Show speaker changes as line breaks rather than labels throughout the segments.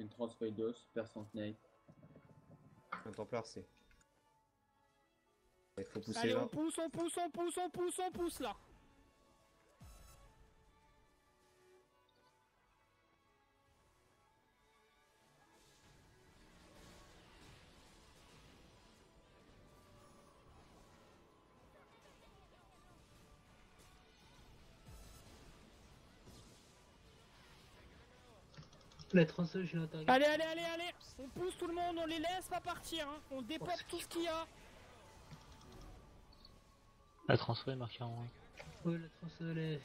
une Transfoidos, Percent Knight.
Un Templar, c'est. Il faut pousser
Allez,
là.
on pousse, on pousse, on pousse, on pousse, on pousse là.
La tronçonneuse, je l'ai attaqué.
Allez, allez, allez, allez. On pousse tout le monde, on les laisse pas partir. Hein. On déporte tout ce qu'il y a.
La transfert est marquée en rouge.
Ouais, la tronçonneuse,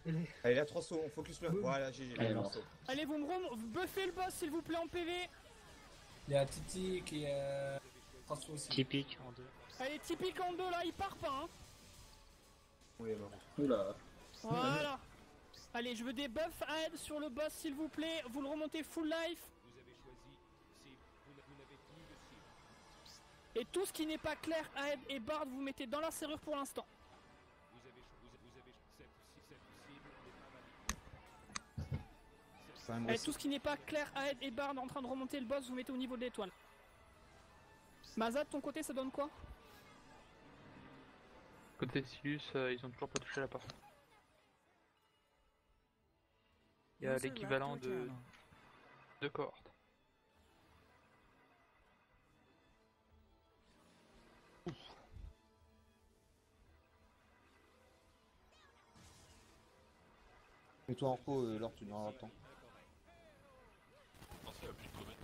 elle est...
Allez, la transfo, on focus le. Voilà, GG,
Allez,
la
non.
transfo.
Allez, vous buffez le boss s'il vous plaît en PV.
Il y a Titi qui est transfo aussi.
Typique en 2.
Allez, typique en deux là, il part pas. Hein.
Oui, bon.
Oula.
Voilà. Allez, je veux des buffs à aide sur le boss s'il vous plaît. Vous le remontez full life. Et tout ce qui n'est pas clair, Aed et Bard, vous mettez dans la serrure pour l'instant. Et tout ce qui n'est pas clair, Aed et Bard en train de remonter le boss, vous mettez au niveau de l'étoile. Mazat, de ton côté, ça donne quoi?
Côté Silus, ils ont toujours pas touché la porte. Il y a l'équivalent de 2 cohortes.
Mets-toi en repos, Lord, tu n'auras pas le temps.
Non, ça va plus de comète.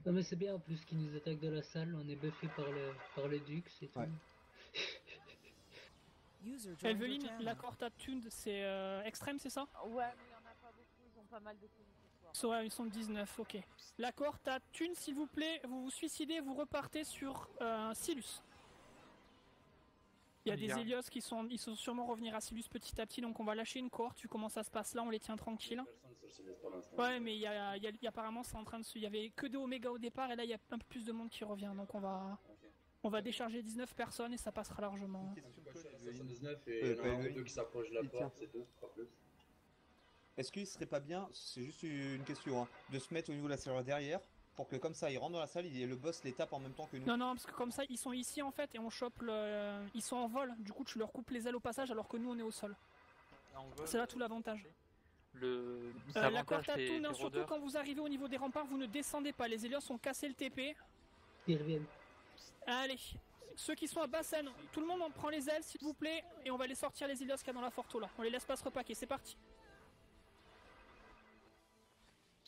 Non mais c'est bien en plus qu'ils nous attaquent de la salle, on est buffé par le Dux et tout.
Ouais.
Elveline, la cohorte à Tund, c'est extrême, c'est ça?
Ouais, mais il y en a pas beaucoup, ils ont pas mal de coups ce soir.
Ouais, ils sont 19, ok. La cohorte à Tund, s'il vous plaît, vous vous suicidez, vous repartez sur Silus. Il y a des Hélios qui sont, ils sont sûrement revenir à Silus petit à petit, donc on va lâcher une cohorte, vu comment ça se passe là, on les tient tranquilles. Ouais, mais il y a apparemment c'est en train de se... Il y avait que des Oméga au départ, et là il y a un peu plus de monde qui revient, donc on va décharger 19 personnes et ça passera largement.
79 et il y en a un ou deux qui s'approchent de la porte, c'est tout, pas plus.
Est-ce qu'il serait pas bien, c'est juste une question, hein, de se mettre au niveau de la serrure derrière pour que comme ça ils rentrent dans la salle et le boss les tape en même temps que nous?
Non, non, parce que comme ça ils sont ici en fait et on chope le... Ils sont en vol, du coup tu leur coupes les ailes au passage alors que nous on est au sol. C'est là tout l'avantage. La cohorte à Toon, surtout quand vous arrivez au niveau des remparts, vous ne descendez pas, les Hélios ont cassé le TP.
Ils reviennent.
Allez, ceux qui sont à basse, tout le monde en prend les ailes s'il vous plaît et on va les sortir les Hélios qu'il y a dans la Forto là. On les laisse pas se repaquer, c'est parti.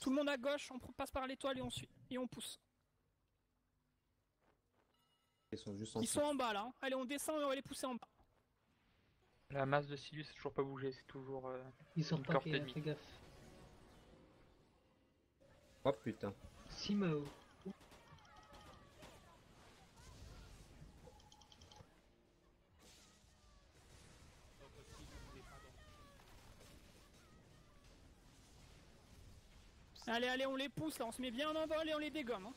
Tout le monde à gauche, on passe par l'étoile et on suit. Et on pousse.
Ils sont juste en
Ils sont en bas là. Hein. Allez, on descend et on va les pousser en bas.
La masse de Silus c'est toujours pas bougé, c'est toujours
Ils sont
une cohorte
repaqués,
ennemie.
fais gaffe.
Oh putain.
Simao.
Allez, allez, on les pousse là, on se met bien en envol et on les dégomme. Hein.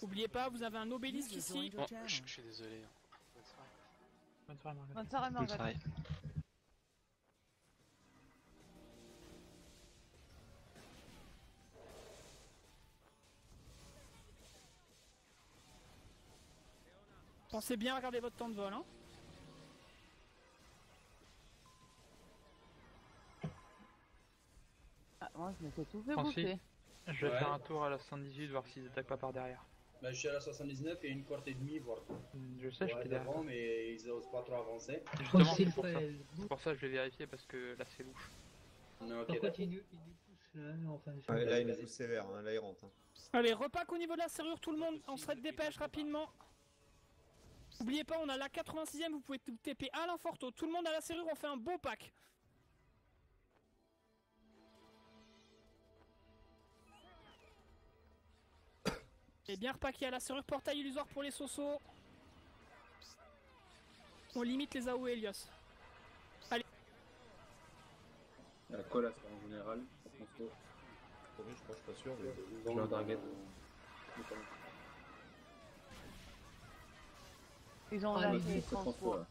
Oubliez pas, vous avez un obélisque ici.
Oh, je suis désolé.
Bonne soirée, Morgane.
Bonne soirée,
Bonne
Morgane.
soirée.
Pensez bien à regarder votre temps de vol. Hein.
Ah, moi, je m'étais tout fait
Francis,
bouffer.
je vais
Ouais.
faire un tour à la 118 voir s'ils attaquent pas par derrière.
Bah, je suis à la 79 et une cohorte et demie, voire
Je sais, je
ouais,
t'ai derrière.
devant, mais ils osent pas trop avancer.
Justement,
Aussi
c'est
le
pour ça.
fait.
C'est pour ça que je vais vérifier parce que là c'est louche.
Non, ok,
Par contre,
d'accord.
ils nous poussent là, enfin.
Ouais, là il est plus sévère, hein, là il rentre. Hein.
Allez, repack au niveau de la serrure, tout le monde. On se dépêche rapidement. Oubliez pas, on a la 86ème, vous pouvez TP à l'inforto. Tout le monde à la serrure, on fait un beau pack. Et bien repacké à la serrure, portail illusoire pour les sosos. On limite les AO et Helios. Allez.
La colle à en général.
Je crois, je suis pas sûr. Mais...
Je leur target.
Ils ont
Ah,
lâché
oui,
les
Transfo,
transports.
là.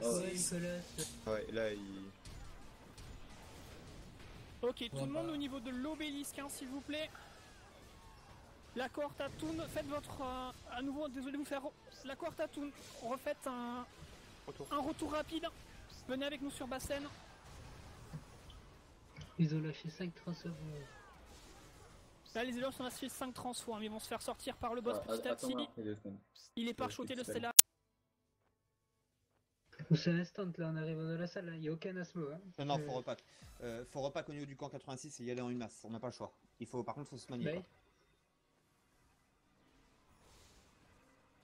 Ouais, Nicolas.
Ouais, là il.
Ok, tout le monde au niveau de l'obélisque, hein, s'il vous plaît. La cohorte à Toon, faites votre... à nouveau, désolé de vous faire... La cohorte à Toon, refaites un retour rapide. Venez avec nous sur Bassène.
Ils ont lâché 5 transferts.
Là, les élèves sont lâchés 5 transfos, hein, mais ils vont se faire sortir par le boss petit à petit. Il est parchoté de Stellar.
C'est instant là, on arrive dans la salle, il n'y a aucun asmo. Hein.
Non, faut repack. Faut repack au niveau du camp 86 et y aller en une masse. On n'a pas le choix. Par contre, faut se manier.
Bah,
Quoi.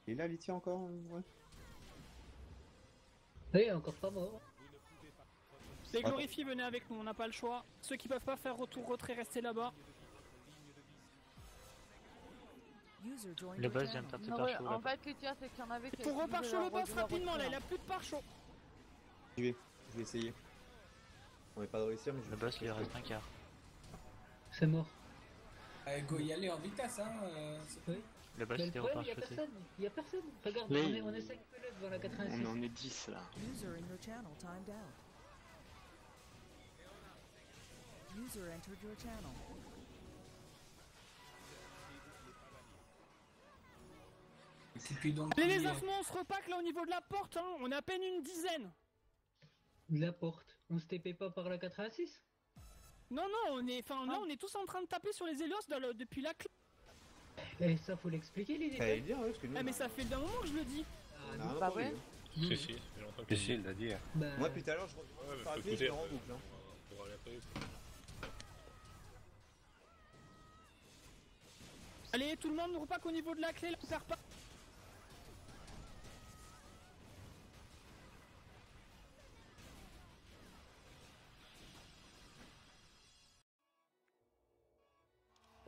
Et là, Lithia encore ouais.
Oui, encore pas mort.
Les glorifiés, venez avec nous, on n'a pas le choix. Ceux qui peuvent pas faire retour retrait, restez là-bas.
Le boss vient de faire
Non,
par
ouais,
chaud
en
là.
fait, le tir, c'est qu'il y en avait qui.
Faut repar chaud le boss rapidement, là, il a plus de pare chaud.
Je vais essayer. On n'est pas de réussir, mais je
Le boss il reste un quart.
C'est mort.
Go y aller en vitesse, hein.
Oui.
Le boss
Mais
était
le problème, il
reparchoté.
y a personne. Regarde,
Oui.
on est 5 élèves dans la 86.
On en est 10 là.
User in your channel timed out. User entered your channel.
Les affronts, on se repack là au niveau de la porte, hein. On est à peine une dizaine.
La porte. On se TP pas par la 86?
Non, non, là on est tous en train de taper sur les Helios depuis la clé.
Et ça, faut l'expliquer, l'idée.
Fallait le dire, ouais, parce que nous.
Ah, mais ça fait d'un moment que je le dis.
On a rien
Bah
entendu,
ouais.
hein.
Si, si, j'ai longtemps que
Si, il l'a dit.
Bah,
Moi, depuis tout à l'heure, je
Ouais,
par la
faut
clé, je
écouter,
me rends boucle. Hein.
pour aller après.
Allez, tout le monde, repack au niveau de la clé, là, on perd pas.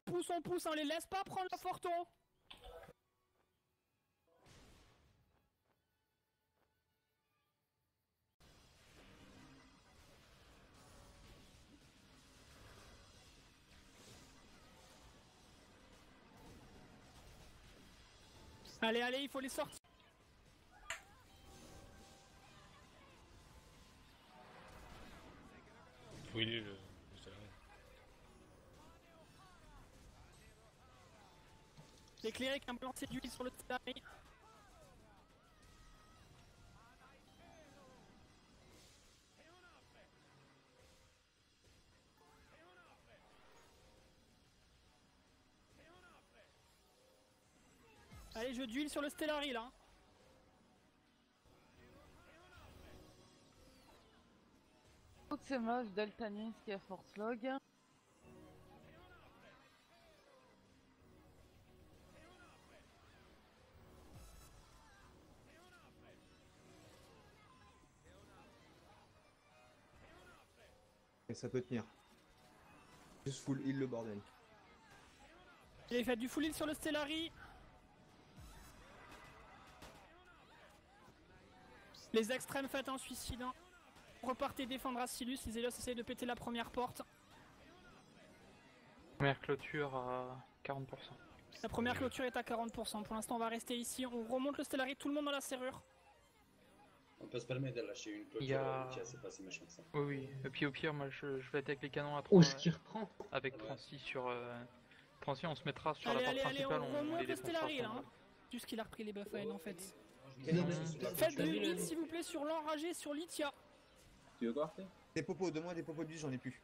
On pousse, on les laisse pas prendre le forton. Allez, allez, il faut les sortir.
Faut il est le salarié.
L'éclairé avec un blanc d'huile sur le salarié. Allez, jeu d'huile sur le Stellari là.
C'est moche, Deltanis qui a force log.
Et ça peut tenir. Juste full heal le bordel.
Allez, faites du full heal sur le Stellari. Les extrêmes, faites un suicide. Hein. Repartez défendre Asilius, les Helios essayent de péter la première porte.
Première clôture à 40%.
La première clôture est à 40%. Pour l'instant, on va rester ici. On remonte le Stellari, tout le monde dans la serrure.
On peut se permettre de lâcher une clôture,
Il y a-
c'est pas si méchant que ça.
Oui, oui. Et puis au pire, moi je vais être avec les canons à
Oh,
3.
ce qui reprend.
Avec 36 sur. 36, on se mettra sur
Allez,
la
allez,
porte
allez,
principale.
on remonte
les
le
défoncera
Stellari là.
ensemble.
Hein. Juste qu'il a repris les buffs en fait.
Faites
Faites du heal s'il vous plaît sur l'enragé, sur Lithia.
Tu veux quoi, Arthur?
Des popos, donne-moi des popos de vie, j'en ai plus.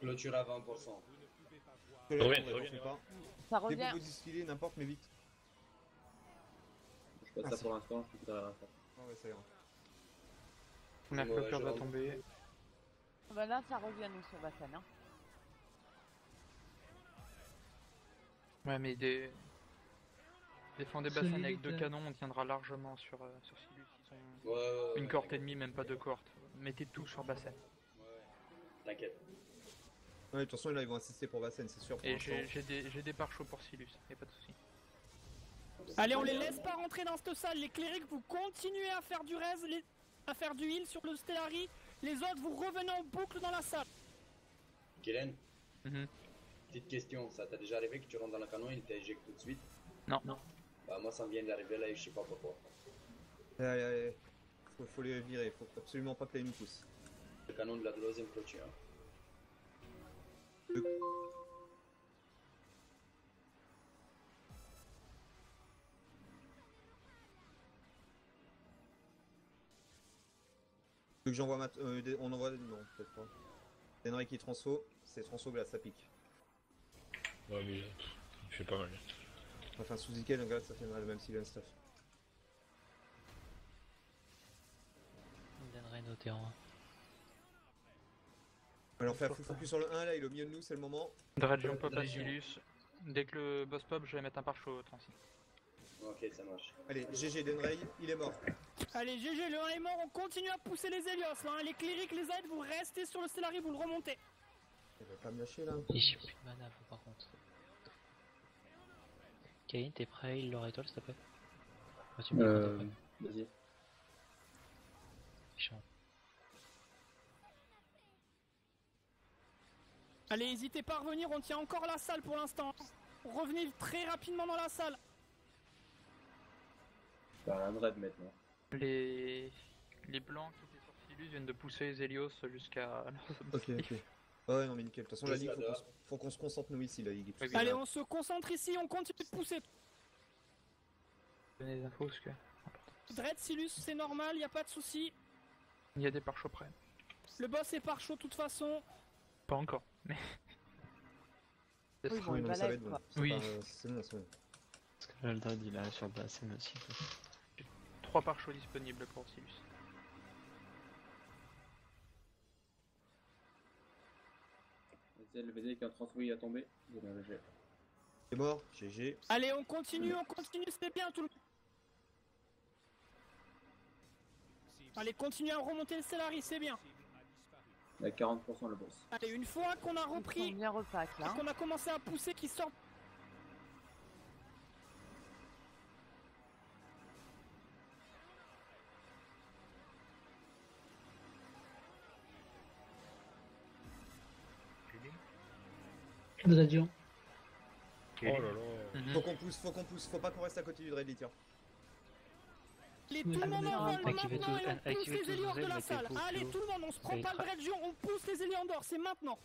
Clôture à 20%.
Reviens.
Pas.
Ça
Des
revient.
popos distillés, n'importe, mais vite.
Je passe ça pour l'instant, je peux faire ça.
Ah ouais, ça ira.
Première
Ouais,
clôture
je
va
rentre.
tomber.
Bah là, ça revient nous sur Bassan. Hein.
Ouais, mais défendez
Solide,
Bassan avec 2
ouais.
canons, on tiendra largement sur Silus. Ils sont
Ouais,
une cohorte ennemie, même pas 2 cohortes. Mettez tout sur Bassan.
T'inquiète.
Ouais, de toute façon, là, ils vont insister pour Vassen, c'est sûr. Pour
Et
l'instant.
j'ai des pare chauds pour Silus, y'a pas de soucis.
Allez, on les laisse pas rentrer dans cette salle. Les clérics, vous continuez à faire du res, à faire du heal sur le Stellari. Les autres, vous revenez en boucle dans la salle.
Kellen, petite question, ça t'est déjà arrivé que tu rentres dans le canon et il t'éjecte tout de suite?
Non.
Bah moi ça me vient d'arriver là et je sais pas pourquoi.
Faut les virer, faut absolument pas que les nous poussent.
Le canon de la deuxième clôture.
Tu veux que j'envoie on envoie... Non, peut-être pas. Denrey qui transfo, c'est transfo glace, ça pique.
Ouais, mais il fait pas mal.
Enfin, sous Ikel, un gars, ça fait mal, même s'il a un stuff.
Denrey au terrain.
Alors, on fait un full focus sur le 1, là, il est au milieu de nous, c'est le moment.
Dredge pop à Silus. Dès que le boss pop, je vais mettre un pare-chaud transi.
Ok, ça marche.
Allez, GG Denrey, il est mort.
Allez, GG, le 1 est mort, on continue à pousser les Helios là, hein. Les clérics, les aides, vous restez sur le Stellari, vous le remontez.
Il va pas me lâcher là.
Et j'ai plus de mana par contre. Kain, t'es prêt, il leur étoile s'il te plaît? Tu me dis quand t'es prêt.
Vas-y.
Chiant.
Allez, n'hésitez pas à revenir, on tient encore la salle pour l'instant. Revenez très rapidement dans la salle.
Bah, un raid maintenant.
Les blancs qui étaient sur Silus viennent de pousser les Helios jusqu'à...
Ok. Ouais, non mais nickel. De toute façon, la ligue, faut qu'on se concentre nous ici, la ligue.
Allez, on se concentre ici, on continue de pousser.
Donnez des infos parce que...
Dread, Silus, c'est normal, y a pas de souci.
Il y a des pare-chauds près.
Le boss est par chaud de toute façon.
Pas encore, mais...
Oui, bon,
non, ça va être bon.
Oui.
C'est bon, c'est bon.
Parce que là, le Dread il a sur de la scène aussi.
3 pare-chauds disponibles pour Silus.
Le VD qui est en transfo, à tomber.
C'est mort, GG.
Allez, on continue, c'est bien tout le monde. Allez, continuez à remonter le Stellari, c'est bien.
Il a 40% le boss.
Allez, une fois qu'on a repris,
bien repack là.
qu'on a commencé à pousser, qui sort.
Dredion.
Oh là là.
Faut qu'on pousse, faut pas qu'on reste à côté du Dread Litier.
Allez, tout le monde en vol
Activez
maintenant et on pousse
activez
les
tous
Hélios
vos
de la
ailes,
salle.
mettez
Allez,
beaucoup
tout le monde, on se prend
et
pas le Dread, on pousse les Hélios en dehors, c'est maintenant.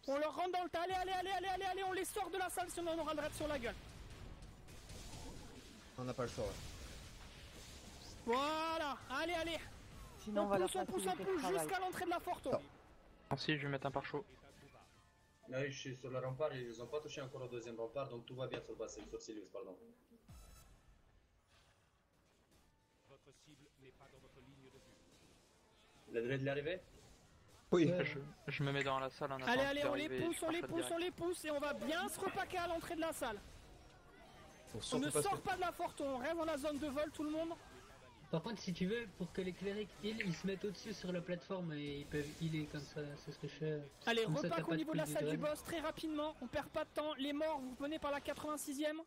On leur rentre dans le tas, allez, on les sort de la salle sinon on aura le Dread sur la gueule.
On n'a pas le choix. Ouais.
Voilà, allez.
Sinon,
on pousse jusqu'à l'entrée de la Forto.
Si, je vais mettre un pare-chaud.
Là, je suis sur le rempart et ils ont pas touché encore au deuxième rempart, donc tout va bien sur le bassin, sur Silius, pardon. Le Dread il est arrivé?
Oui.
Je me mets dans la salle en attendant.
Allez, on les pousse et on va bien se repaquer à l'entrée de la salle. On ne sort pas de la Forto, on reste dans la zone de vol tout le monde.
Par contre, si tu veux, pour que les clérics heal, ils se mettent au-dessus sur la plateforme et ils peuvent healer comme ça, c'est ce que je fais.
Allez,
Comme ça,
repack
t'as
au
pas de
niveau de la
prise
salle du
Dread.
boss très rapidement, on perd pas de temps. Les morts, vous venez par la 86e.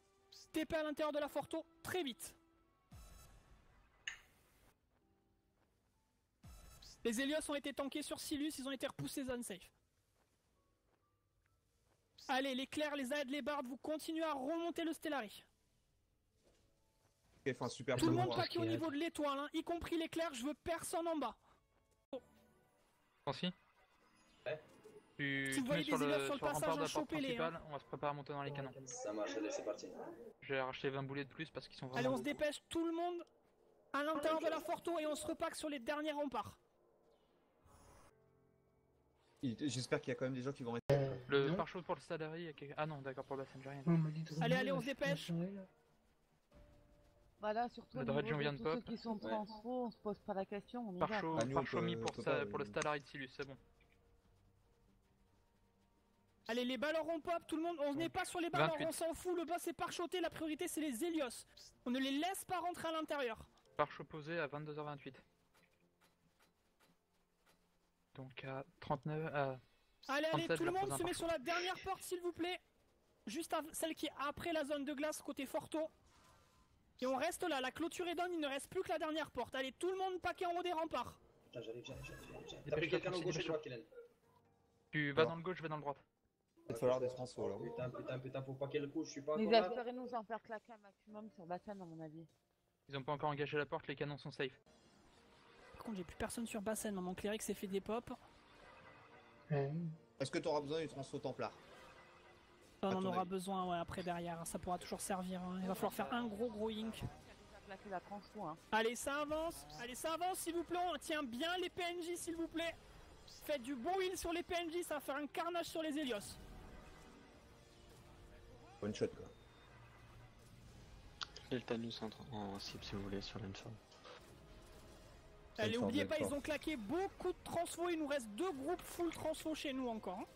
TP à l'intérieur de la Forto très vite. Les Hélios ont été tankés sur Silus, ils ont été repoussés zone safe. Allez, les clairs, les aides, les bardes, vous continuez à remonter le Stellari.
Enfin, super.
Tout le monde paqué au niveau de l'étoile, hein, y compris les clairs, je veux personne en bas.
Merci.
Ouais.
Si vous voyez des Hélios sur le passage, chopez-les. Hein.
On va se préparer à monter dans les canons.
Ça marche, allez, c'est parti.
Je vais racheter 20 boulets de plus parce qu'ils sont vraiment...
Allez, on se dépêche, tout le monde à l'intérieur de la Forto et on se repack sur les derniers remparts.
J'espère qu'il y a quand même des gens qui vont rester.
Le pare-chaud pour le Stellari... Ah non, d'accord, pour le bassin, j'ai rien.
Allez, on se dépêche.
Voilà, surtout
Le
au
Dredge
niveau
vient
de
de
tous ceux
pop.
qui sont transfo, on se pose pas la question, on y va.
Pare-chaud mis pour le Stellari de Silus, c'est bon.
Allez, les ballons pop, tout le monde, on n'est pas sur les ballons, on s'en fout, le boss est pare-choté, la priorité c'est les Hélios. On ne les laisse pas rentrer à l'intérieur.
Pare-chaud posé à 22h28. Donc à 39...
Allez,
37,
tout le
je la
monde
pose
se
un
met
pare-chaud.
sur la dernière porte s'il vous plaît. Juste celle qui est après la zone de glace côté Forto. Et on reste là, la clôture est done, il ne reste plus que la dernière porte. Allez, tout le monde paquet en haut des remparts.
Putain, j'arrive. T'as pris quelqu'un en gauche et droite, Kylian.
Tu vas dans le gauche, je vais dans le droite.
Il va falloir des transferts là.
Putain, faut paquer le coup, je suis pas
Les
encore là.
espérez nous en faire claquer un maximum sur Bassène, à mon avis.
Ils ont pas encore engagé la porte, les canons sont safe.
Par contre, j'ai plus personne sur Bassène, mon cléric s'est fait des pops.
Est-ce que tu auras besoin du transfert templaire?
On en aura besoin, ouais, après derrière, ça pourra toujours servir. Hein. Il va falloir faire un gros ink.
La transfo, hein.
Allez, ça avance, s'il vous plaît, on tient bien les PNJ, s'il vous plaît. Faites du bon heal sur les PNJ, ça va faire un carnage sur les Hélios.
One shot quoi.
Delta nous en cible si vous voulez sur l'enfant.
Allez, oubliez pas, ils ont claqué beaucoup de transfo, il nous reste 2 groupes full transfo chez nous encore. Hein.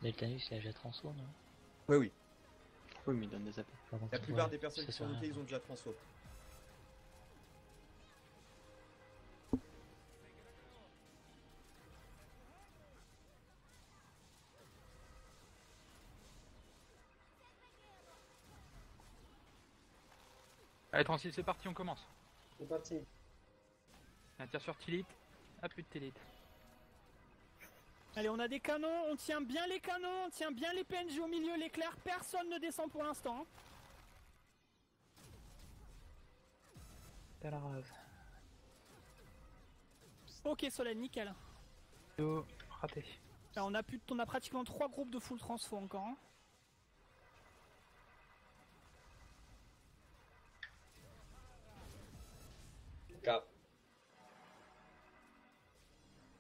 Deltanus, il a déjà transfo, non?
Oui.
Oui, mais il donne des appels.
La plupart des personnes qui sont notées, ils ont déjà transfo.
Allez, 36, c'est parti, on commence.
C'est parti.
Un tir sur Tilit. Ah, plus de Tilit.
Allez, on a des canons, on tient bien les canons, on tient bien les PNJ au milieu, l'éclair, personne ne descend pour l'instant. Hein.
T'as la rase.
Ok, Solène, nickel.
Oh, raté.
Là, on a pratiquement 3 groupes de full transfo encore. Hein.
Cap.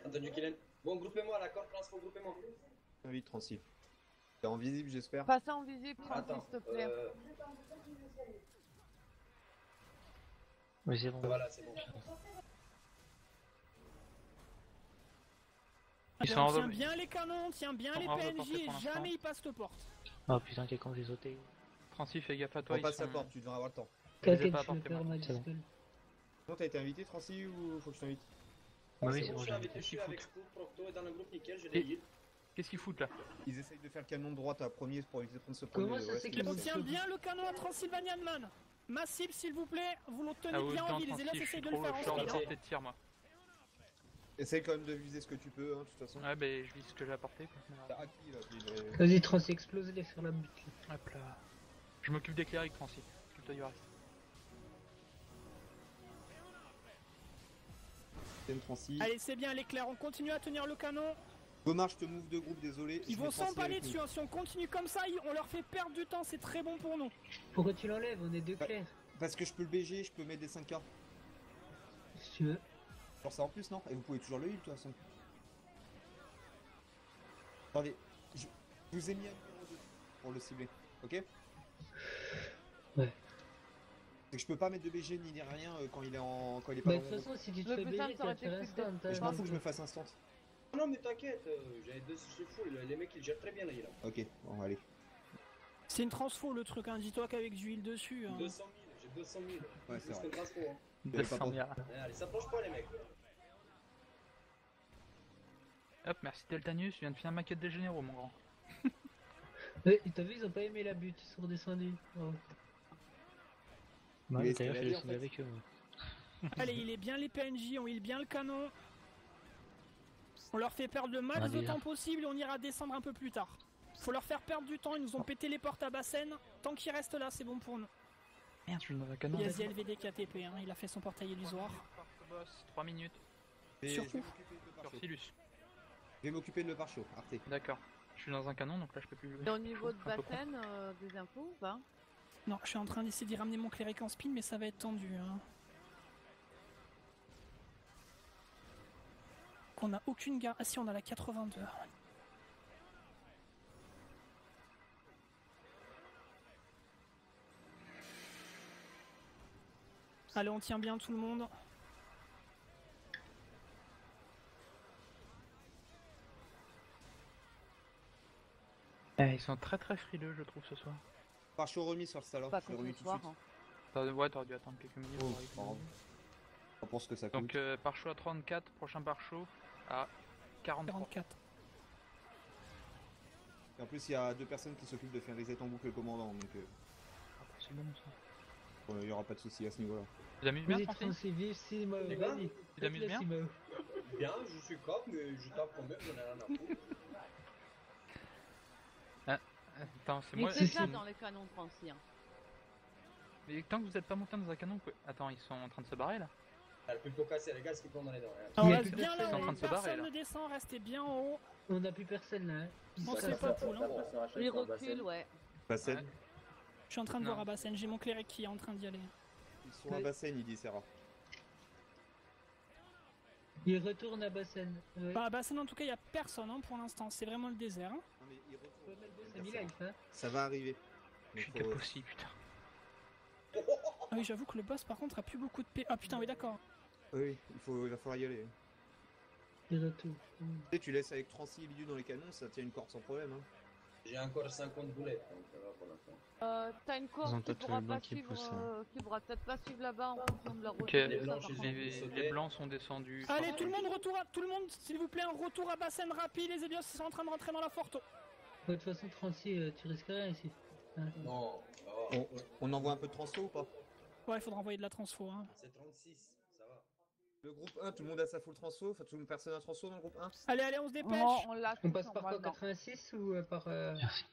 Entendu, Kylian. Bon, groupez-moi, d'accord, transfo, groupez-moi.
Vite, 36. T'es en visible, j'espère.
Passez en visible,
Attends,
s'il te plaît.
Oui, c'est bon.
Voilà, c'est bon.
Ils sont
on
en
tient bien les canons, on tient bien les PNJ et jamais ils passent de porte.
Oh putain, quel con j'ai sauté.
Francis, fais gaffe à toi.
On passe la porte, tu devrais avoir le temps.
Quelqu'un
pas
qui me perd ma
C'est bon.
dispel.
Non, t'as été invité, Francis, ou faut que je t'invite?
Oui,
c'est
c'est
bon,
bon,
je suis
j'ai
invité, je suis avec Scoop, Procto et dans le groupe, nickel, j'ai des heals.
Qu'est-ce qu'ils foutent là?
Ils essayent de faire le canon de droite à premier pour éviter de prendre ce
Comment
premier.
ça,
ouais,
c'est
ce
qu'ils
qui
On
est-
tient bien le canon à Transylvanian Man. Ma cible, s'il vous plaît, vous le tenez bien en vie, les élèves essayent de le faire
Je suis en
ensemble.
portée de tir, moi.
Essaye quand même de viser ce que tu peux, hein, de toute façon.
Ouais, bah je vis ce que j'ai apporté. Quoi.
T'as acquis là, puis il est-
Vas-y, trans, explose-les sur la butte.
Hop là. Je m'occupe des clérics, Francis. Occupe-toi du reste.
Francis.
Allez, c'est bien l'éclair, on continue à tenir le canon.
Gomard, je te move de groupe, désolé.
Ils
Je
vont
vais Francis
s'empaler
avec nous.
dessus, hein. Si on continue comme ça, on leur fait perdre du temps, c'est très bon pour nous.
Pourquoi tu l'enlèves? On est deux clairs.
Parce que je peux le BG, je peux mettre des 5K.
Si tu veux.
Genre ça en plus, non? Et vous pouvez toujours le heal, de toute façon. Attendez, je vous ai mis un numéro 2 pour le cibler, ok?
Ouais.
C'est que je peux pas mettre de BG ni rien quand il est en... quand il est pas
Bah, de
dans
toute
mon
façon, si tu te
Le
fais
plus simple,
baiser,
ça aurait
tu
été
vas
plus
faire instant.
groupe. Je m'en fous que je me fasse instant.
Non, mais t'inquiète, j'avais deux c'est full, les mecs ils gèrent très bien là, il a.
Ok, bon allez.
C'est une transfo le truc, hein. Dis-toi qu'avec du heal dessus. Hein.
200 000, j'ai 200 000.
Ouais, c'est vrai.
une transfo, hein.
200 000.
Allez, s'approche pas les mecs.
Hop, merci Deltanius, je viens de finir ma quête des généraux, mon grand.
Ouais, t'as vu, ils ont pas aimé la butte, ils sont redescendus. Oh.
Ouais,
Mais
d'ailleurs,
c'est
j'ai
la vie,
descendu
en fait.
avec eux. Ouais.
Allez, il est bien les PNJ, on heal bien le canon. On leur fait perdre le max
Ah,
de
déjà.
temps possible et on ira descendre un peu plus tard. Faut leur faire perdre du temps, ils nous ont pété les portes à Bassène. Tant qu'ils restent là, c'est bon pour nous.
Merde, je suis dans un canon.
Il y a ZLVD qui a TP, hein. Il a fait son portail illusoire.
Boss, 3 minutes.
Et
Sur
je vais
où
m'occuper de le
Sur
pare-chaud.
Silus.
Je vais m'occuper de le pare-chaud, Arte.
D'accord. Je suis dans un canon, donc là je peux plus.
Et au niveau de
Un peu
Bassène, des infos ou pas?
Non, je suis en train d'essayer d'y ramener mon cléric en spin, mais ça va être tendu. Hein. Qu'on a aucune gare. Ah si, on a la 82. Allez, on tient bien tout le monde.
Ils sont très très frileux, je trouve, ce soir.
Pare-chaud remis sur le salon,
Pas
je l'ai
comme
remis
ce
tout de
soir.
suite.
Hein.
Ouais, t'aurais dû attendre quelques minutes.
Oh,
pour arriver.
pas grave. Pas pour ce que ça coûte.
Donc, par chaud à 34, prochain par chaud à 43.
44.
Et en plus, il y a 2 personnes qui s'occupent de faire reset en boucle le commandant, donc
C'est bon ça.
il y aura pas de souci à ce niveau-là.
Tu t'amuses bien,
Vas-y,
Francis?
Francis, vive Simo,
Les gars,
vas-y.
tu t'amuses bien?
Simo.
Bien, je suis cop, mais je tape quand même, j'en ai rien à foutre.
Attends, c'est
Il
moi.
s'éclate dans les canons de Francis. Hein.
Mais tant que vous êtes pas monté dans un canon, attends, ils sont en train de se barrer là?
T'as le plus cassé, les gars, ce qui prend dans les dents. Regarde.
Alors
Il y a
reste
plus
bien
personne,
là,
en train de se barrer,
personne
là.
ne descend, restez bien en haut.
On n'a plus personne là. Hein.
On se fait pas cool. Hein.
Il recule, ouais.
Bassen,
Ouais.
Je suis en train de
Non.
voir à Bassen, j'ai mon cléric qui est en train d'y aller.
ils sont à Bassen, il dit Serra.
Il retourne à Bassen. Ouais.
Bah, à Bassen en tout cas, il y a personne hein, pour l'instant, c'est vraiment le désert. Hein.
Non, mais il retourne.
Bassen, il life, hein.
Ça va arriver.
Je suis
Donc, faut-
capoci, putain.
Ah oui, j'avoue que le boss par contre a plus beaucoup de P. Ah putain, oui, d'accord.
Oui, il va falloir y aller.
Il retourne.
Tu sais, tu laisses avec 36 Lidu dans les canons, ça tient une corde sans problème. Hein.
J'ai encore 50 boulettes, donc ça va pour l'instant.
T'as une
Ils ont
course qui
peut-être
pourra
le
pas
blanc qui
suivre,
pousse, hein.
qui pourra peut-être pas suivre là-bas en fonction de la route.
Ok,
tout
les
ça,
blancs
par
chez
contre.
eux.
les blancs sont descendus.
Allez, tout le monde retour à... Tout le monde, s'il vous plaît, un retour à Bassen rapide, les Hélios sont en train de rentrer dans la forte.
De toute façon, Francis, tu risques rien ici. Hein.
Non, ça va.
On envoie un peu de transfo ou pas?
Ouais, il faudra envoyer de la transfo. Hein.
C'est 36, ça va.
Le groupe 1, tout le monde a sa full transfo, enfin tout le monde personne a transfo dans le groupe 1.
Allez, allez, on se dépêche.
Non, on l'a
On
tous
passe par quoi,
normalement.
86 ou par...
Merci.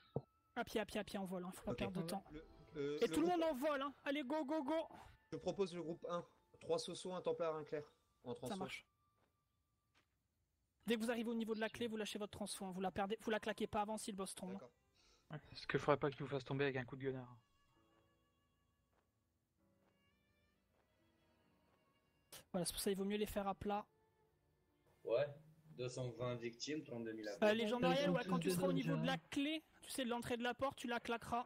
À pied, en vol, hein. Faut pas
Ok.
perdre de temps.
Le
Et tout le
groupe-
monde en vol, hein. Allez, go, go, go.
Je propose le groupe 1. 3 Soso, un Templar, un Clair. En transfo.
Ça marche. Dès que vous arrivez au niveau de la clé, vous lâchez votre transfo. Hein. Vous la perdez, vous la claquez pas avant si le boss tombe.
D'accord.
Est-ce que faudrait pas qu'il vous fasse tomber avec un coup de gueulard?
Voilà, c'est pour ça qu'il vaut mieux les faire à plat.
Ouais, 220 victimes, 32 000 avis.
Légendaire,
Ils sont
ouais, quand
tous
tu seras au
dedans,
niveau
déjà,
de la
hein.
clé, tu sais, de l'entrée de la porte, tu la claqueras.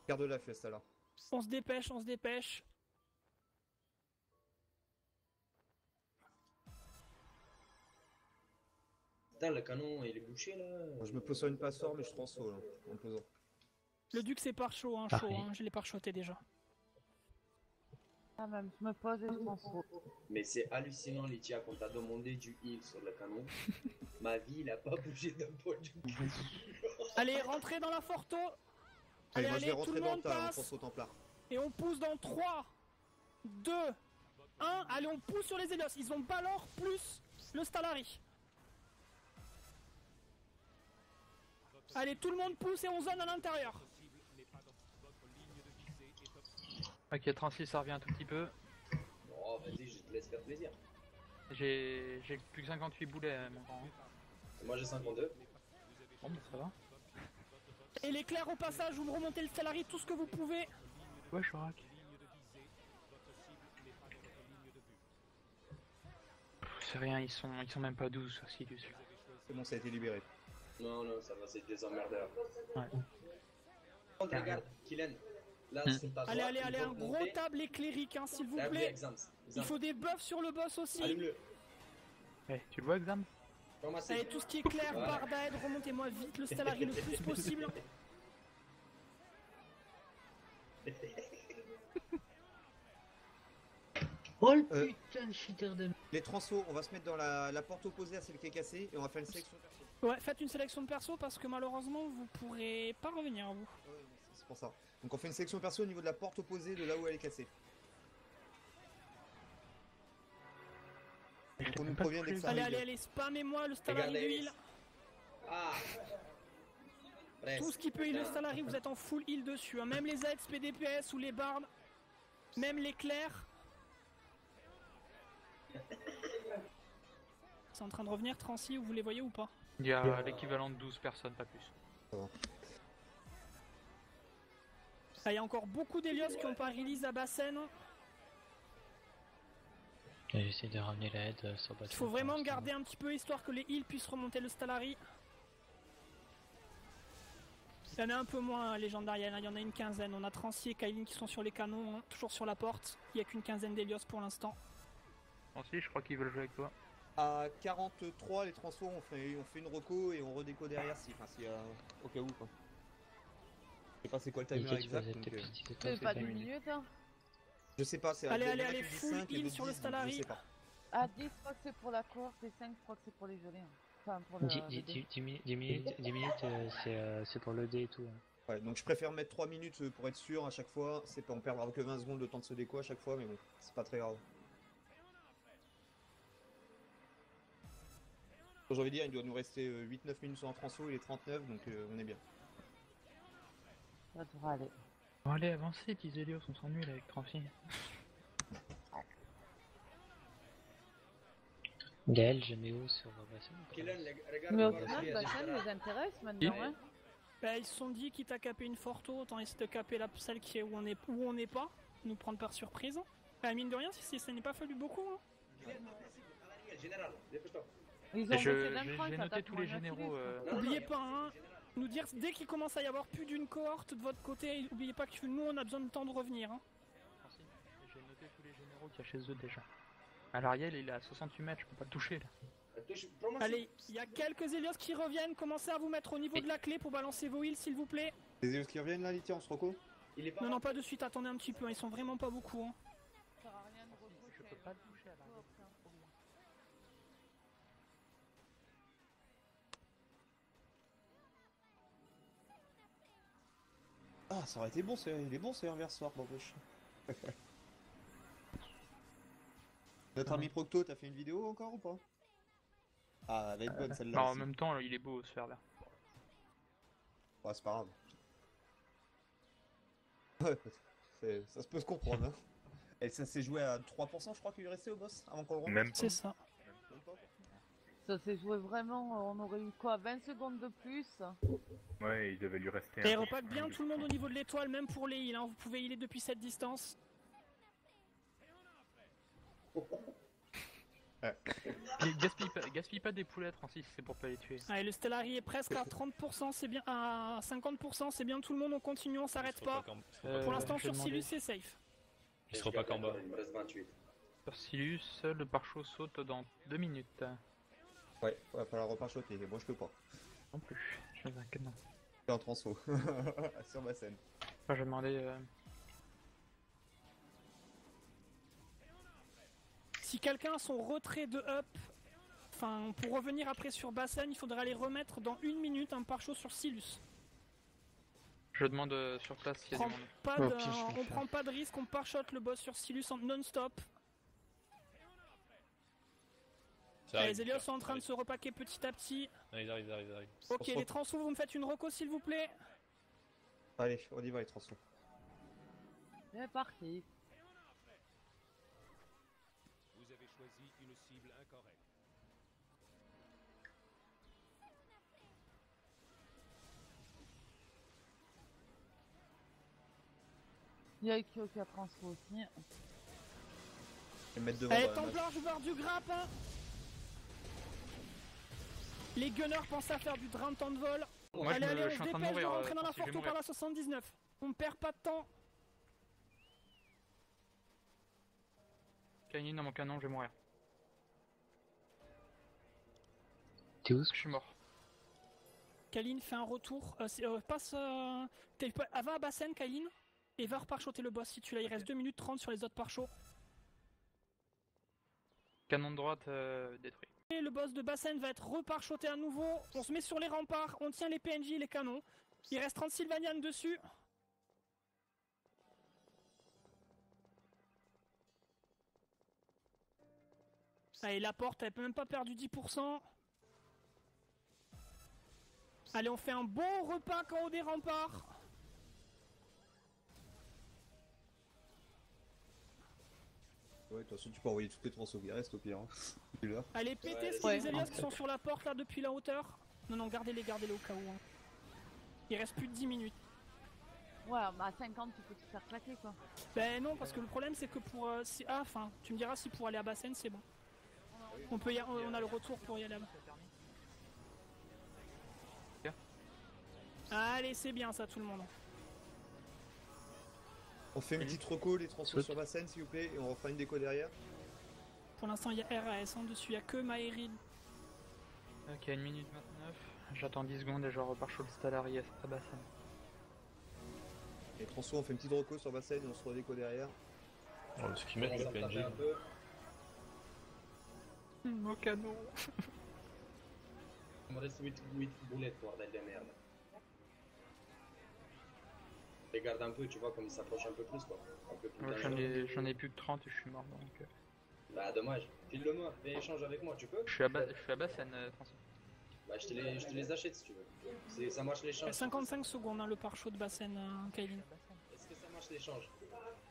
Garde la feste alors.
On se dépêche, on se dépêche.
Putain, le canon, il est bouché là.
Moi, je me pose sur une plateforme et je transfo là, en me posant.
Le duc c'est par chaud, hein,
Pareil.
je l'ai par-shoté déjà.
Ah, même, je me pose et je m'en fous.
Mais c'est hallucinant, Litia, quand t'as demandé du heal sur le canon. Ma vie, il a pas bougé d'un poil du cul.
Allez, rentrez dans la forto.
Allez,
Allez,
moi je vais
allez, tout
rentrer
le
dans le
monde
tas, en
passe.
transfo Templar.
Et on pousse dans 3, 2, 1. Allez, on pousse sur les Hélios. Ils ont Balor plus le Stalari. Allez, tout le monde pousse et on zone à l'intérieur.
Ok, 36, ça revient un tout petit peu.
Oh, vas-y, je te laisse faire plaisir.
J'ai plus que 58 boulets, mon grand.
Moi j'ai 52.
Bon, bah ça va.
Et l'éclair au passage, vous me remontez le Stalari tout ce que vous pouvez.
Ouais, je rack. C'est rien, ils sont même pas 12 aussi, dessus.
C'est bon, ça a été libéré.
Non, non, ça va, c'est des emmerdeurs.
Ouais.
Regarde, Kylian. Là, sur ta droite,
Allez, allez,
ils
allez,
vont
un gros
monter.
table éclairique, hein, s'il vous
Là, oui,
plaît.
Exams.
Il faut des buffs sur le boss aussi.
Allume-le.
Eh, tu le vois, Exam?
Commencez.
Allez, tout ce qui est clair,
Voilà.
Bardaed, remontez-moi vite le Stalari le plus possible.
Oh le
Euh.
putain de cheater de...
Les transfos, on va se mettre dans la porte opposée à celle qui est cassée et on va faire une sélection perso.
Ouais, faites une sélection de perso parce que malheureusement vous pourrez pas revenir vous.
Ouais, c'est pour ça. Donc on fait une sélection perso au niveau de la porte opposée de là où elle est cassée. Donc on nous provient dès que ça
Allez,
arrive.
allez, allez, spammez-moi le Stalari
Regardez.
d'huile.
Ah. Presque.
Tout ce qui peut heal le Stalari, vous êtes en full heal dessus. Hein. Même les aides, PDPS ou les bardes. Même l'éclair. C'est en train de revenir, Trancy, vous les voyez ou pas?
Il y a l'équivalent de 12 personnes, pas plus.
Ah, il y a encore beaucoup d'Hélios qui n'ont pas release à Bassen.
J'essaie de ramener la aide sur le bateau.
Il faut vraiment garder un petit peu histoire que les heals puissent remonter le Stalari. Il y en a un peu moins légendaire, il y en a une quinzaine. On a Trancy et Kailin qui sont sur les canons, hein, toujours sur la porte. Il n'y a qu'une quinzaine d'Hélios pour l'instant.
Aussi, je crois qu'ils veulent jouer avec toi.
À 43, les transfos, on fait une reco et on redéco derrière si, enfin, s'il y a au cas où quoi. Je sais pas c'est quoi le timer exact. Donc,
C'est pas 10 minutes, hein.
je sais pas, c'est
Allez,
il y en a
allez,
qui
allez,
disent
full
5 et
heal
d'autres
sur le
10, donc
Stalari.
Je sais pas.
À 10, je crois que c'est pour la course et 5, je crois que c'est pour les gelées. Hein. Enfin, pour le.
10 minutes, c'est pour le dé et tout. Hein.
Ouais, donc je préfère mettre 3 minutes pour être sûr à chaque fois. C'est pas, on perdra que 20 secondes de temps de se déco à chaque fois, mais bon, c'est pas très grave. J'ai envie de dire, il doit nous rester 8-9 minutes sur un transfo, il est 39, donc on est bien.
Ça devrait aller.
Bon, allez, avancez, Tizelios, on s'ennuie là avec Tranfi.
Gaël, Géméo sur Bassin.
Mais au final, Bassin les intéresse maintenant, hein.
Bah, ils se sont dit, quitte à caper une Forto, autant essayer de caper celle qui est où on n'est pas, nous prendre par surprise. Bah, mine de rien, si ça n'est pas fallu beaucoup. Hein.
J'ai noté tous les généraux.
N'oubliez pas, hein, nous dire dès qu'il commence à y avoir plus d'une cohorte de votre côté, n'oubliez pas que nous on a besoin de temps de revenir. Hein.
J'ai noté tous les généraux qu'il y a chez eux déjà. Alors Ariel, il est à 68 mètres, je peux pas le toucher là.
Allez, il y a quelques Helios qui reviennent, commencez à vous mettre au niveau de la clé pour balancer vos heals s'il vous plaît.
Les Helios qui reviennent là, Liti, on se reco?
Non, pas de suite, attendez un petit peu, ils sont vraiment pas beaucoup. Hein.
Je peux pas le toucher à l'arrière.
Ah, ça aurait été bon, il est bon ce reversoir, n'empêche. Notre ami Procto, t'as fait une vidéo encore ou pas? Ah, elle va être bonne celle-là.
En même temps, il est beau ce fer là.
Ouais, c'est pas grave. Ouais, ça se peut se comprendre. Hein. Et ça s'est joué à 3%, je crois qu'il lui restait au boss avant qu'on le remette.
Même
C'est ça.
Ça s'est joué vraiment, on aurait eu quoi, 20 secondes de plus?
Ouais, il devait lui rester
Et repack bien tout le monde au niveau de l'étoile, même pour les heals, hein. Vous pouvez healer depuis cette distance.
Gaspille pas des poulets, Francis, c'est pour pas les tuer.
Allez, le Stellari est presque à 30%, c'est bien, à 50%, c'est bien tout le monde, on continue, on s'arrête pas. Pour l'instant, sur Silus, c'est safe.
Il sera pas qu'en bas.
Sur Silus, le pare-chaud saute dans 2 minutes.
Ouais, va falloir repar-choter, moi je peux pas.
Non plus, je vais un canon.
C'est un transfo. Sur ma scène.
Moi, je vais demander.
Si quelqu'un a son retrait de up, enfin pour revenir après sur Bassan, il faudra les remettre dans 1 minute un pare-chaud sur Silus.
Je demande sur place s'il y a du monde.
On prend pas de risque, on pare-shot le boss sur Silus en non-stop. Les Helios sont en train de se repaquer petit à petit.
Non, ils arrivent.
Ok, les transfos, vous me faites une reco s'il vous plaît.
Allez, on y va les transfos.
C'est parti.
Vous avez choisi une cible incorrecte.
Il y a Kyo qui a transfo aussi.
Allez, Templar, joueur du grappe. Hein. Les gunners pensent à faire du drain de temps de vol.
Moi,
allez,
je
on
suis
se
en train de
dépêche de
mourir,
rentrer dans la
si je vais
Forto par
mourir.
la 79. On perd pas de temps.
Kainin dans mon canon, je vais mourir.
T'es où?
Je suis mort.
Kaline fait un retour. Passe. Va à Bassin, Kaline. Et va repar-shotter le boss si tu l'as. Il reste 2 minutes 30 sur les autres par-shots.
Canon de droite détruit.
Et le boss de Bassin va être repar-shoté à nouveau. On se met sur les remparts. On tient les PNJ et les canons. Il reste Transylvanian dessus. Allez, la porte, elle peut même pas perdre du 10%. Allez, on fait un bon repas en haut des remparts.
Ouais, de toute façon, tu peux envoyer toutes les transfos qui restent au pire. Hein.
Allez, pétez ce les Helios qui sont sur la porte là depuis la hauteur. Non, gardez-les au cas où. Hein. Il reste plus de 10 minutes.
Ouais, bah à 50, tu peux te faire claquer quoi.
Ben non, parce que le problème c'est que pour. Enfin, tu me diras si pour aller à Bassin c'est bon. On peut on a le retour pour y aller là-bas. Allez, c'est bien ça, tout le monde.
On fait une petite reco, les transfos sur ma scène s'il vous plaît, et on refera une déco derrière.
Pour l'instant, il y a RAS en dessus, il n'y a que Maeril.
Ok, 1 minute 29. J'attends 10 secondes et je repars sur le Stellari à Bassin.
Les transfos, on fait une petite reco sur ma scène et on se redéco derrière.
Oh, ce qu'ils mettent le PNJ.
Mon canon.
Il me reste 8 boulettes, bordel de merde. Regarde un peu, tu vois, comme il s'approche un peu plus, quoi. Un peu plus dangereux.
J'en ai plus que 30 et je suis mort donc.
Bah, dommage. File-le-moi, fais échange avec moi, tu peux?
Je suis à Bassène, François.
Bah, je te les achète si tu veux. Ça marche l'échange.
55 secondes, hein, le pare-chaud de Bassène, Kailin.
Est-ce que ça marche l'échange?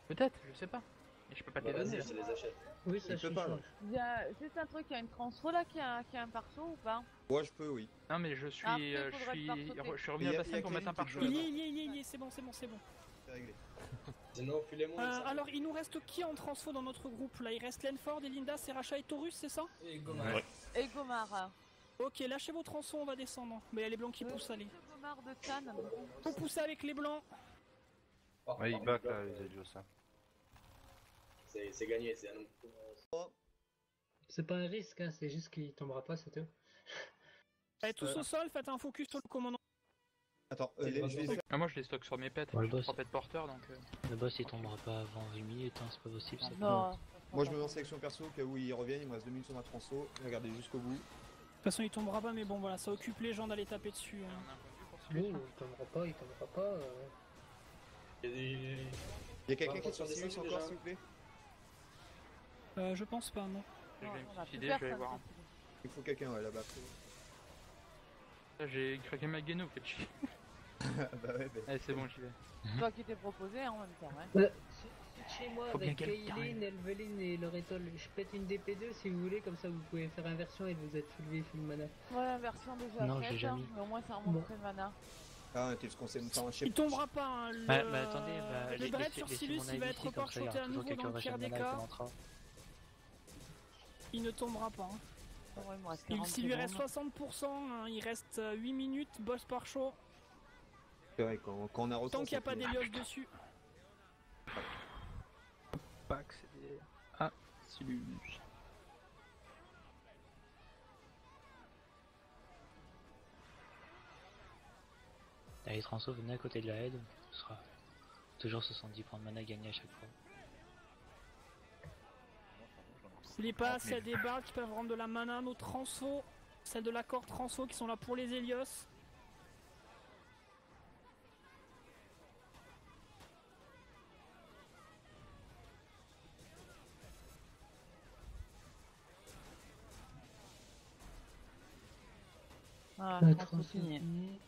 Peut-être, je sais pas. Mais je peux pas te
Bah,
les donner.
vas-y, je te les achète.
Oui, ça
Il peut pas, là.
Il y a juste un truc, il y a une transfo là qui a un pare-chaud ou pas?
Ouais, je peux, oui.
Non, mais je suis,
Après,
je
faudrait
suis,
le pare-sauter.
je suis revenu à Bassène pour mettre un pare-chaud.
Il y est, c'est bon.
C'est réglé.
Sinon, filez-moi.
Alors, il nous reste qui en transfo dans notre groupe là? Il reste Lenford, Elinda, Seracha et Taurus, c'est ça?
Et Gomar.
Et Gomar.
Ok, lâchez vos transfos, on va descendre. Mais il y a les blancs qui poussent, allez.
Gomar de Cannes.
Faut pousser avec les blancs.
Ouais, ils back là, les Helios. Ça.
C'est gagné, c'est à nous.
C'est pas un risque, hein, c'est juste qu'il tombera pas, c'est tout.
Allez, tous au sol, faites un focus sur le commandant.
Attends, je vais faire.
Ah, moi je les stocke sur mes pets,
Ouais, le
j'ai
boss.
3 pets porteurs donc.
Le boss il tombera pas avant 8 minutes, hein, c'est pas possible. ça.
Non.
Moi, je me mets en sélection perso au cas où ils reviennent. Il me reste 2 minutes sur ma transfo. Regardez jusqu'au bout.
De toute façon, il tombera pas, mais bon, voilà, ça occupe les gens d'aller taper dessus.
On
hein.
a un point de vue pour celui-ci.
Bon, il tombera pas.
Il y a quelqu'un qui est sur Sirius encore, s'il vous plaît?
Je pense pas, non.
J'ai
Non,
une
on a
petite
plus
idée, je vais aller
personne,
voir.
Il faut quelqu'un, ouais, là-bas.
Là, j'ai craqué ma gueno, faites chier.
Bah ouais, bah.
Allez, c'est bon, j'y vais.
C'est toi qui t'es proposé hein, en même temps. Hein.
Chez moi,
Faut bien
avec
qu'elle
Kaylin, Elveline et Loretol, je pète une DP2 si vous voulez, comme ça vous pouvez faire inversion et vous êtes full mana.
Ouais, inversion déjà
Non,
faite,
j'ai jamais.
mais au moins ça remonterait le mana.
Ah, t'es ce qu'on sait me faire un chef.
Il tombera pas, hein, le,
Bah, attendez,
le dread sur Silus, il va être pare-shoté à nouveau dans le pire des cas. Il ne tombera pas. Hein.
Bon, il me reste
S'il lui
40
reste
secondes.
60%, hein, il reste 8 minutes, boss par chaud.
C'est vrai, quand on a retour.
Tant qu'il n'y a pas d'Elios dessus.
Pas accéder à Silus.
Les transos venez à côté de la aide, ce sera toujours 70 points de mana gagnés à chaque fois.
Les passes, il y a des barres qui peuvent rendre de la mana, nos transos, celles de l'accord transo qui sont là pour les Helios.
Ah,
La
on a
transfo
tout fini.
finie.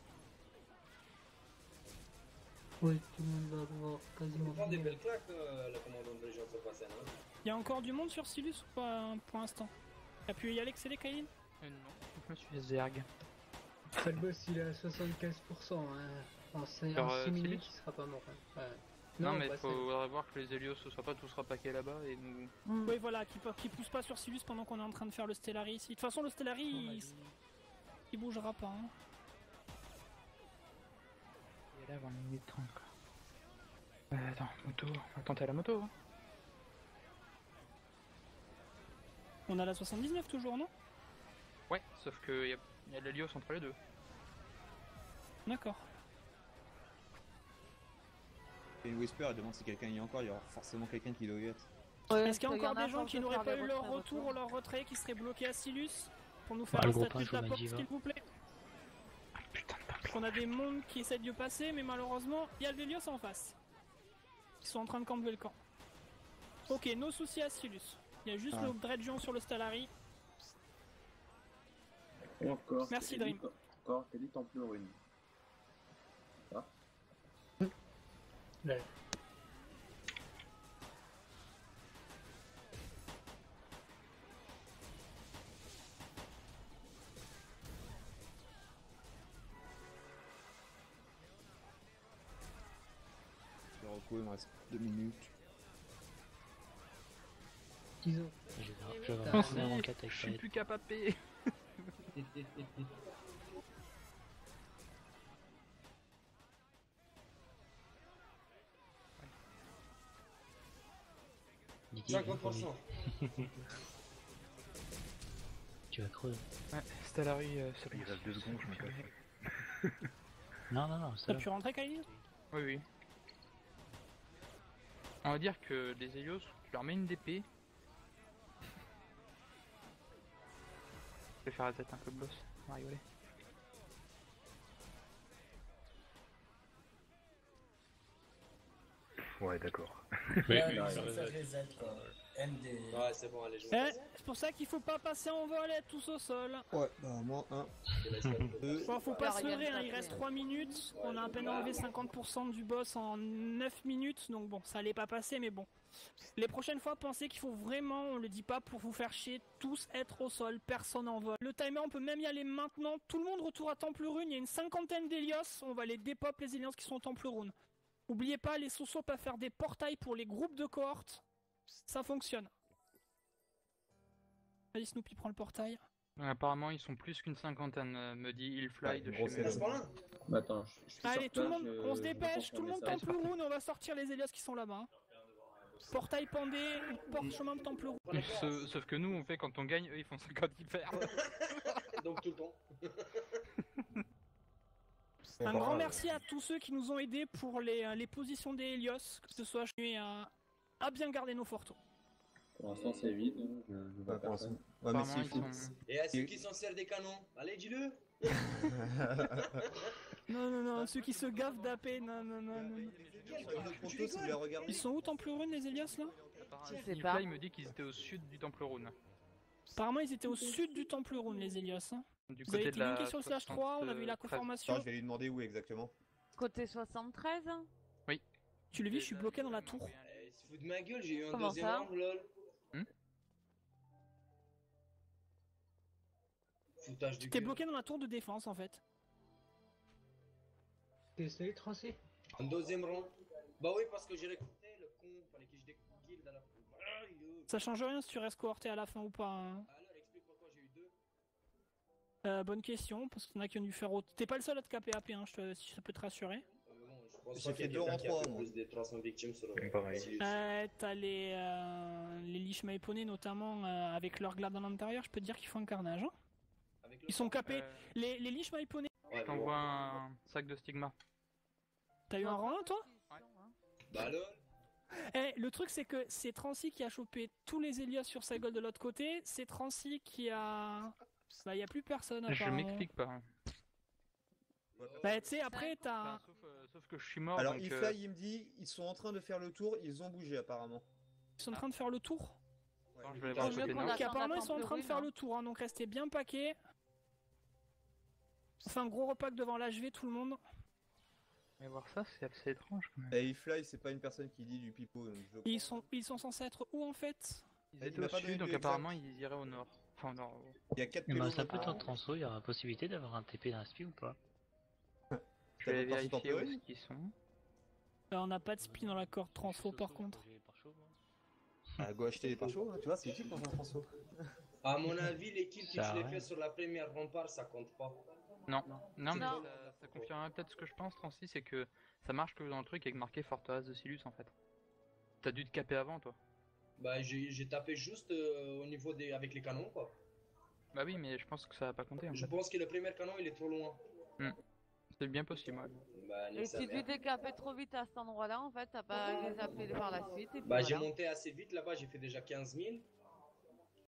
Oui, tout le monde va avoir quasiment
Prends des
fini.
belles claques, le commandant de Légion se passe, hein.
Il y a encore du monde sur Silus ou pas pour l'instant? T'as pu y aller accéder, Kailin?
Non, je me suis zerg.
Le boss il est à 75%, hein. En 6
Sur,
minutes
Silus
il sera pas mort. Hein. Ouais.
Non, mais
bah,
faudrait voir que les Helios ne soient pas tous rapaqués là-bas et nous.
Oui, voilà, qui pousse pas sur Silus pendant qu'on est en train de faire le Stellari ici. De toute façon, le Stellari, il bougera pas. Hein.
Il est là avant 1 minute 30 quoi. Attends, moto, on va tenter la moto. Hein.
On a la 79 toujours, non?
Ouais, sauf que y a de l'Helios entre les deux.
D'accord.
Et une Whisper, elle demande si quelqu'un y est encore. Il y aura forcément quelqu'un qui doit y être.
Ouais,
Est-ce qu'il y a
il y en
encore des gens
force
qui
de
n'auraient
faire
pas
des
eu leur
retraits,
retour ou leur retrait qui seraient bloqués à Silus? Pour nous faire
Bah,
un
le groupe
statut de
1
la
joue
porte,
Magiva.
s'il vous plaît.
Putain de pas.
On a des mondes qui essaient de passer, mais malheureusement, il y a le Helios en face. Ils sont en train de camper le camp. Ok, nos soucis à Silus. Il y a juste le Dredgeon sur le Stellari.
Et encore.
Merci,
Kelly,
Dream.
Encore, Kelly Templorine.
Ouais.
Le recours, il me reste 2 minutes.
Disons.
Je vais avoir
Merci,
un en 4 avec
je
la
suis
aide.
plus capapé.
Niki,
50%.
tu vas crever.
Ouais, Stellari, c'est
Il reste 2 secondes, je me casse.
Non, ça
T'as
va.
pu rentrer, Kailin?
Oui, oui. On va dire que les Helios, tu leur mets une DP. Je vais faire la tête un peu de boss, on va rigoler.
Ouais, d'accord.
Ouais, ils ont fait reset quoi. ND.
Ouais, c'est bon, allez, je
C'est pour ça qu'il faut pas passer en vol et tous au sol.
Ouais, bah moi, 1.
Bon, faut pas se
Regarde,
leurrer, hein, il
taper.
reste 3 minutes. On a à peine enlevé 50% du boss en 9 minutes, donc bon, ça allait pas passer, mais bon. Les prochaines fois, pensez qu'il faut vraiment, on le dit pas pour vous faire chier, tous être au sol, personne en vol. Le timer, on peut même y aller maintenant. Tout le monde retour à Temple Rune, il y a une cinquantaine d'Hélios, on va les dépop les Hélios qui sont au Temple Rune. Oubliez pas, les Sosos peuvent faire des portails pour les groupes de cohortes. Ça fonctionne. Allez, Snoopy prend le portail.
Apparemment, ils sont plus qu'une cinquantaine, me dit Hillfly de chez
grosse
Melo.
Bah attends, je suis
Allez,
sur
tout le
place,
monde,
je-
on se
je
dépêche,
repense
tout le
mon
monde
message.
Temple Rune, on va sortir les Hélios qui sont là-bas. hein. Portail pendé, porte chemin de Temple Rune.
Sauf que nous, on fait quand on gagne, eux, ils font ça quand ils perdent.
Donc tout le temps.
Un grand merci à tous ceux qui nous ont aidés pour les positions des Hélios, que ce soit chez à bien garder nos forteaux.
Pour l'instant, c'est vide. hein, je vois personne.
Ouais, mais
Apparemment,
s'il
ils
faut.
sont...
Et à ceux qui s'en servent des canons, allez, dis-le.
Non, non, non, ceux qui se gaffent d'AP, non, non, non, non. Ils sont où Temple Rune, les Hélios là?
sais pas.
Hillfly me dit qu'ils étaient au sud du Temple Rune.
Apparemment, ils étaient au sud du Temple Rune, les Hélios. Hein.
Du
Vous avez
côté
été
de la
linké sur le slash 3, on a vu la
73.
conformation.
Attends, je vais lui demander où exactement.
Côté 73
Oui.
Tu le vis, je suis bloqué dans la tour.
Il se fout de ma gueule, j'ai eu un
Comment
deuxième
ça
round, lol.
Hmm
Foutage du
T'es
cul.
bloqué dans la tour de défense en fait.
T'es salut, Trancy.
Un deuxième round. Bah oui, parce que j'ai recruté le con, fallait que je dékill dans la... Aïe,
Ça change rien si tu restes cohorté à la fin ou pas. hein.
Alors, explique pourquoi j'ai eu 2.
Bonne question, parce qu'il y en a qui ont dû faire autre. T'es pas le seul à te caper AP, hein, si ça peut te rassurer.
Bon, je pense
J'ai
pas qu'il y
fait
a
2
quelqu'un
en
qui a
3,
fait
moi.
plus de 300 victimes sur le...
Pareil.
Sirius.
T'as les Lich Maiponés notamment avec leur glade à l'intérieur, je peux te dire qu'ils font un carnage. hein.
Avec le
Ils sont capés.
Euh,
Les Lich Maiponés.
Ouais,
Je t'envoie un sac de stigma.
T'as eu un rang 1 toi?
Bah lol.
Le truc c'est que c'est Trancy qui a chopé tous les Hélios sur sa gueule de l'autre côté. C'est Trancy qui a. Bah y a plus personne
Je
apparemment.
m'explique pas. hein.
Bah tu sais après t'as.
Enfin, sauf que je suis mort.
Alors,
donc,
Ifly, il me dit, ils sont en train de faire le tour, ils ont bougé apparemment.
Ils sont en train de faire le tour.
attends, je vais aller
Tant
voir
mieux
côté
qu'on
nord.
a-
Ok, apparemment ils sont en
Temple
train de
Rune,
faire
hein.
le tour, hein, donc restez bien paquets. On fait un gros repack devant l'HV tout le monde.
Mais voir ça, c'est assez étrange quand même.
Et Ifly, c'est pas une personne qui dit du pipeau, donc je
Et ils sont censés être où en fait?
Ils
Il
étaient
m'a
au
pas donné
sud, donc
de
apparemment ils iraient au nord. Enfin au nord.
Il y a 4
Mais
pélos
ça peut
maintenant.
être transfo, il y aura possibilité d'avoir un TP d'inspi ou pas?
Je vais
T'as pas
vérifier
parti
où
dans
est-ce qu'ils sont.
On n'a pas de spi dans la corde transfo par contre.
Ah, go acheter les pare-chocs, hein, tu vois, c'est utile dans un transfo.
À mon avis, les kills que
Ça
je l'ai
arrête.
fait sur la première rempart, ça compte pas.
Non, non mais
Non.
ça confirmerait peut-être ce que je pense, Trancy, c'est que ça marche que dans le truc avec marqué Forteresse de Silus en fait. T'as dû te caper avant toi.
Bah j'ai tapé juste au niveau des... avec les canons, quoi.
Bah oui, mais je pense que ça va pas compter en
Je
fait.
pense que le premier canon, il est trop loin.
C'est bien possible, ouais.
Bah,
Et
nique sa
si tu
mère.
t'es capé trop vite à cet endroit-là, en fait, t'as pas les appelés par la suite. Et puis
Bah j'ai
voilà.
monté assez vite là-bas, j'ai fait déjà 15 000.